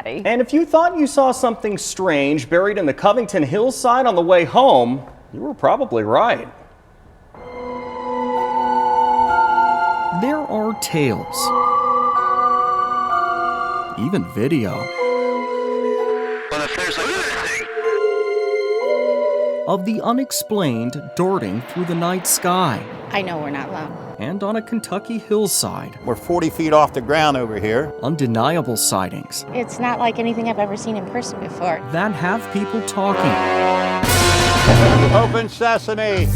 Cincinnati. And if you thought you saw something strange buried in the Covington hillside on the way home, you were probably right. There are tales, even video, Well, if there's a good thing, of the unexplained darting through the night sky I know we're not alone. and on a Kentucky hillside. We're 40 feet off the ground over here. Undeniable sightings It's not like anything I've ever seen in person before. that have people talking. Open sesame.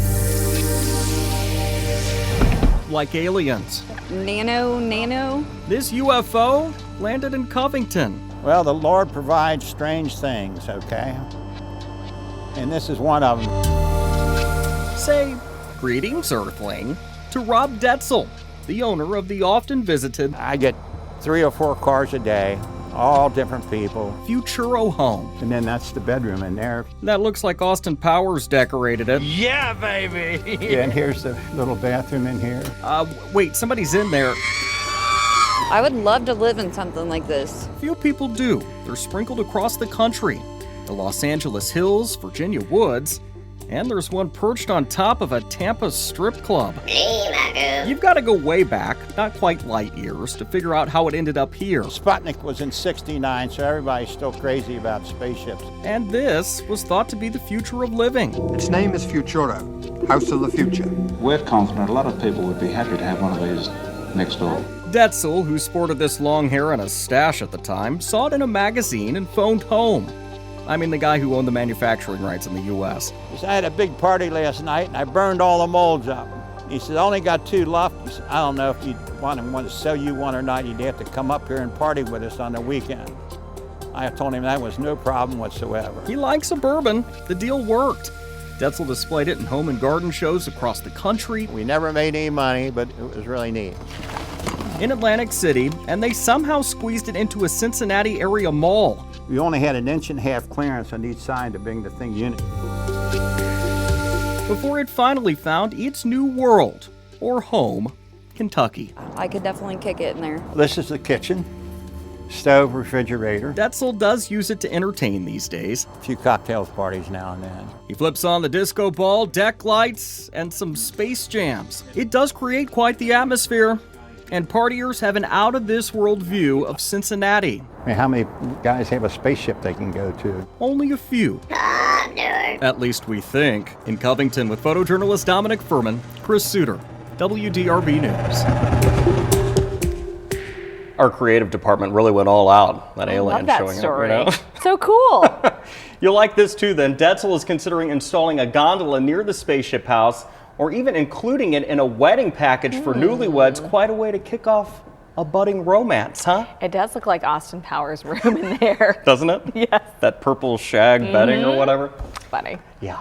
Like aliens. Nano? This UFO landed in Covington. Well, the Lord provides strange things, okay? And this is one of them. Say, greetings, Earthling, to Rob Detzel, the owner of the often visited I get 3 or 4 cars a day, all different people. Futuro Home. And then that's the bedroom in there. That looks like Austin Powers decorated it. yeah, baby. Yeah, and here's the little bathroom in here. Wait, somebody's in there. I would love to live in something like this. Few people do. They're sprinkled across the country. The Los Angeles Hills, Virginia woods, and there's one perched on top of a Tampa strip club. You've got to go way back, not quite light years, to figure out how it ended up here. Sputnik was in '69, so everybody's still crazy about spaceships. And this was thought to be the future of living. Its name is Futuro, House of the Future. We're confident a lot of people would be happy to have one of these next door. Detzel, who sported this long hair and a stash at the time, saw it in a magazine and phoned home. I mean, the guy who owned the manufacturing rights in the U.S. He said, I had a big party last night and I burned all the molds up. He said, I only got 2 left. He said, I don't know if you'd want to sell you one or not. You'd have to come up here and party with us on the weekend. I told him that was no problem whatsoever. He likes a bourbon. The deal worked. Detzel displayed it in home and garden shows across the country, We never made any money, but it was really neat. in Atlantic City, and they somehow squeezed it into a Cincinnati area mall. We only had 1.5 inch clearance on each side to bring the thing unit. Before it finally found its new world, or home, Kentucky. I could definitely kick it in there. This is the kitchen, stove, refrigerator, Detzel does use it to entertain these days. a few cocktails parties now and then. He flips on the disco ball, deck lights, and some space jams. It does create quite the atmosphere, and partiers have an out-of-this-world view of Cincinnati. I mean, how many guys have a spaceship they can go to? Only a few. At least we think. In Covington with photojournalist Dominic Furman, Chris Suter, WDRB News. Our creative department really went all out. That alien Love that showing story. up, you know? So cool. You'll like this too then. Detzel is considering installing a gondola near the spaceship house, or even including it in a wedding package for newlyweds. Quite a way to kick off a budding romance, huh? It does look like Austin Powers' room in there. Doesn't it? Yes. That purple shag bedding or whatever. Funny. Yeah.